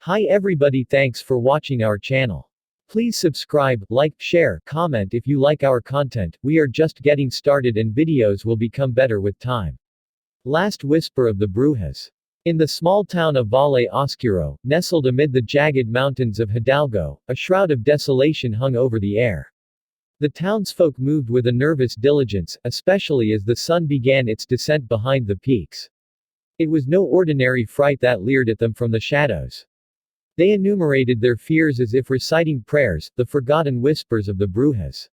Hi everybody, thanks for watching our channel. Please subscribe, like, share, comment if you like our content. We are just getting started and videos will become better with time. Last whisper of the Brujas. In the small town of Valle Oscuro, nestled amid the jagged mountains of Hidalgo, a shroud of desolation hung over the air. The townsfolk moved with a nervous diligence, especially as the sun began its descent behind the peaks. It was no ordinary fright that leered at them from the shadows. They enumerated their fears as if reciting prayers, the forgotten whispers of the Brujas.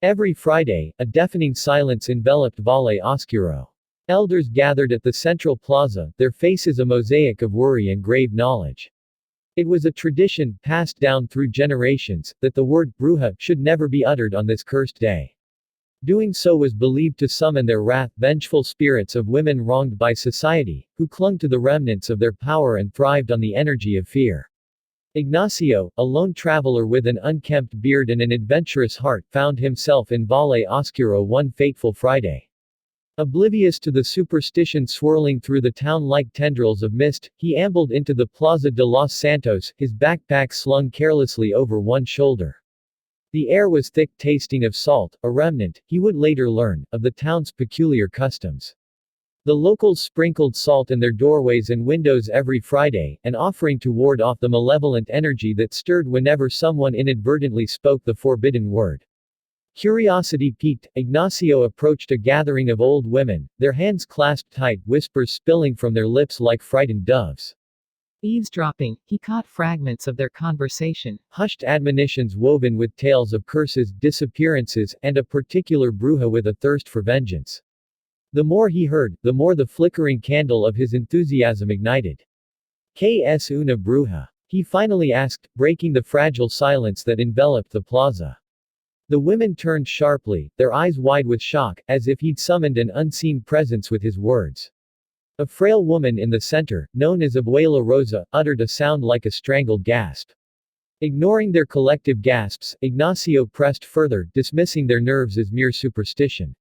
Every Friday, a deafening silence enveloped Valle Oscuro. Elders gathered at the central plaza, their faces a mosaic of worry and grave knowledge. It was a tradition, passed down through generations, that the word bruja should never be uttered on this cursed day. Doing so was believed to summon their wrath, vengeful spirits of women wronged by society, who clung to the remnants of their power and thrived on the energy of fear. Ignacio, a lone traveler with an unkempt beard and an adventurous heart, found himself in Valle Oscuro one fateful Friday. Oblivious to the superstition swirling through the town like tendrils of mist, he ambled into the Plaza de los Santos, his backpack slung carelessly over one shoulder. The air was thick, tasting of salt, a remnant, he would later learn, of the town's peculiar customs. The locals sprinkled salt in their doorways and windows every Friday, an offering to ward off the malevolent energy that stirred whenever someone inadvertently spoke the forbidden word. Curiosity piqued, Ignacio approached a gathering of old women, their hands clasped tight, whispers spilling from their lips like frightened doves. Eavesdropping, he caught fragments of their conversation. Hushed admonitions woven with tales of curses, disappearances, and a particular bruja with a thirst for vengeance. The more he heard, the more the flickering candle of his enthusiasm ignited. ¿Qué es una bruja? He finally asked, breaking the fragile silence that enveloped the plaza. The women turned sharply, their eyes wide with shock, as if he'd summoned an unseen presence with his words. A frail woman in the center, known as Abuela Rosa, uttered a sound like a strangled gasp. Ignoring their collective gasps, Ignacio pressed further, dismissing their nerves as mere superstition.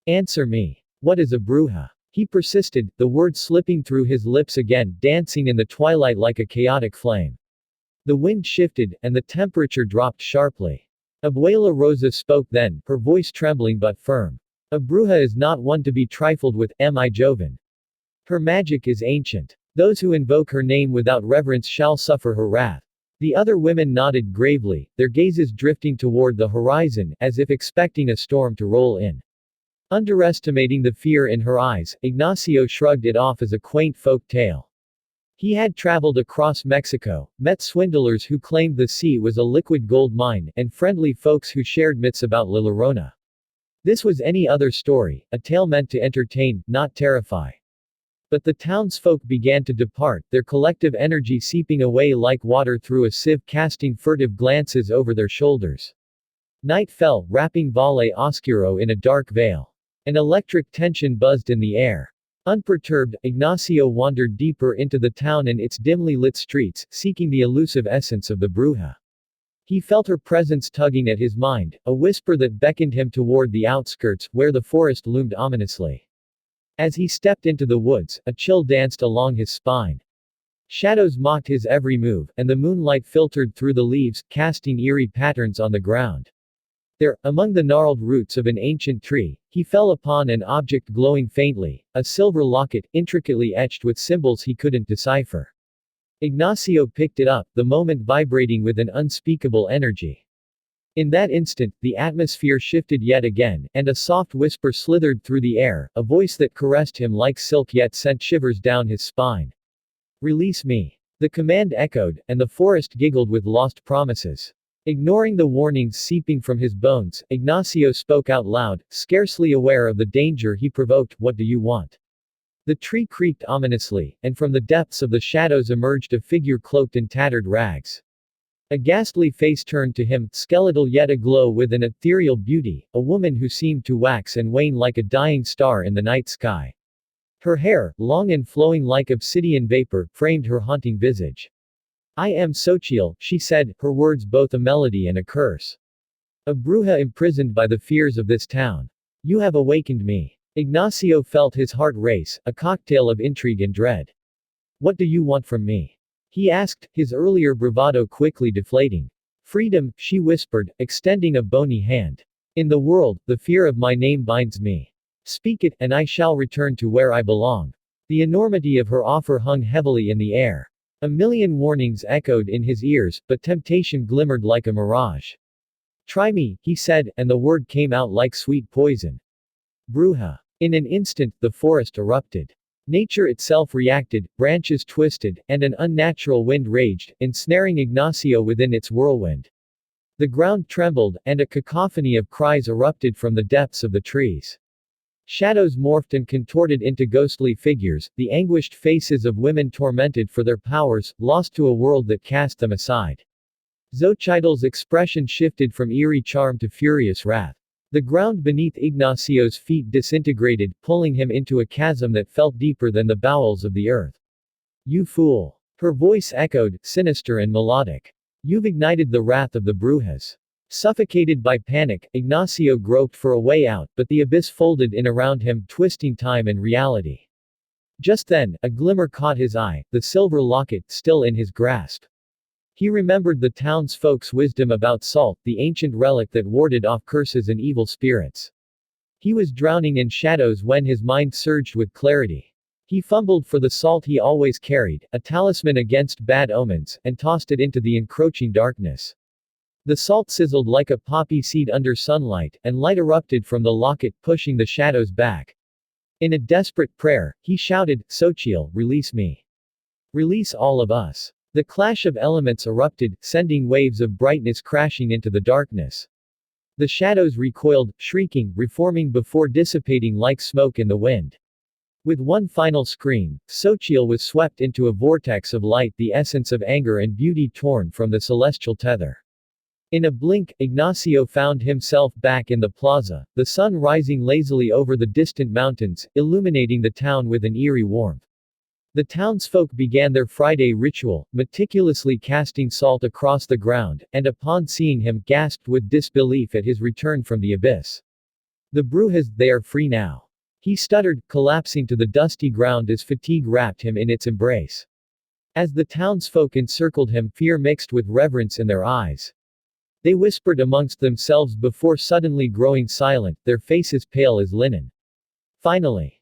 Answer me. What is a bruja? He persisted, the word slipping through his lips again, dancing in the twilight like a chaotic flame. The wind shifted, and the temperature dropped sharply. Abuela Rosa spoke then, her voice trembling but firm. A bruja is not one to be trifled with, mi joven. Her magic is ancient. Those who invoke her name without reverence shall suffer her wrath. The other women nodded gravely, their gazes drifting toward the horizon, as if expecting a storm to roll in. Underestimating the fear in her eyes, Ignacio shrugged it off as a quaint folk tale. He had traveled across Mexico, met swindlers who claimed the sea was a liquid gold mine, and friendly folks who shared myths about La Llorona. This was any other story, a tale meant to entertain, not terrify. But the townsfolk began to depart, their collective energy seeping away like water through a sieve, casting furtive glances over their shoulders. Night fell, wrapping Valle Oscuro in a dark veil. An electric tension buzzed in the air. Unperturbed, Ignacio wandered deeper into the town and its dimly lit streets, seeking the elusive essence of the bruja. He felt her presence tugging at his mind, a whisper that beckoned him toward the outskirts, where the forest loomed ominously. As he stepped into the woods, a chill danced along his spine. Shadows mocked his every move, and the moonlight filtered through the leaves, casting eerie patterns on the ground. There, among the gnarled roots of an ancient tree, he fell upon an object glowing faintly, a silver locket, intricately etched with symbols he couldn't decipher. Ignacio picked it up, the moment vibrating with an unspeakable energy. In that instant, the atmosphere shifted yet again, and a soft whisper slithered through the air, a voice that caressed him like silk yet sent shivers down his spine. Release me. The command echoed, and the forest giggled with lost promises. Ignoring the warnings seeping from his bones, Ignacio spoke out loud, scarcely aware of the danger he provoked. What do you want? The tree creaked ominously, and from the depths of the shadows emerged a figure cloaked in tattered rags. A ghastly face turned to him, skeletal yet aglow with an ethereal beauty, a woman who seemed to wax and wane like a dying star in the night sky. Her hair, long and flowing like obsidian vapor, framed her haunting visage. I am Xochitl, she said, her words both a melody and a curse. A bruja imprisoned by the fears of this town. You have awakened me. Ignacio felt his heart race, a cocktail of intrigue and dread. What do you want from me? he asked, his earlier bravado quickly deflating. Freedom, she whispered, extending a bony hand. In the world, the fear of my name binds me. Speak it, and I shall return to where I belong. The enormity of her offer hung heavily in the air. A million warnings echoed in his ears, but temptation glimmered like a mirage. Try me, he said, and the word came out like sweet poison. Bruja. In an instant, the forest erupted. Nature itself reacted, branches twisted, and an unnatural wind raged, ensnaring Ignacio within its whirlwind. The ground trembled, and a cacophony of cries erupted from the depths of the trees. Shadows morphed and contorted into ghostly figures, the anguished faces of women tormented for their powers, lost to a world that cast them aside. Xochitl's expression shifted from eerie charm to furious wrath. The ground beneath Ignacio's feet disintegrated, pulling him into a chasm that felt deeper than the bowels of the earth. You fool! Her voice echoed, sinister and melodic. You've ignited the wrath of the Brujas. Suffocated by panic, Ignacio groped for a way out, but the abyss folded in around him, twisting time and reality. Just then, a glimmer caught his eye, the silver locket still in his grasp. He remembered the townsfolk's wisdom about salt, the ancient relic that warded off curses and evil spirits. He was drowning in shadows when his mind surged with clarity. He fumbled for the salt he always carried, a talisman against bad omens, and tossed it into the encroaching darkness. The salt sizzled like a poppy seed under sunlight, and light erupted from the locket, pushing the shadows back. In a desperate prayer, he shouted, Xochitl, release me. Release all of us. The clash of elements erupted, sending waves of brightness crashing into the darkness. The shadows recoiled, shrieking, reforming before dissipating like smoke in the wind. With one final scream, Xochitl was swept into a vortex of light, the essence of anger and beauty torn from the celestial tether. In a blink, Ignacio found himself back in the plaza, the sun rising lazily over the distant mountains, illuminating the town with an eerie warmth. The townsfolk began their Friday ritual, meticulously casting salt across the ground, and upon seeing him, gasped with disbelief at his return from the abyss. The Brujas, they are free now. He stuttered, collapsing to the dusty ground as fatigue wrapped him in its embrace. As the townsfolk encircled him, fear mixed with reverence in their eyes. They whispered amongst themselves before suddenly growing silent, their faces pale as linen. Finally,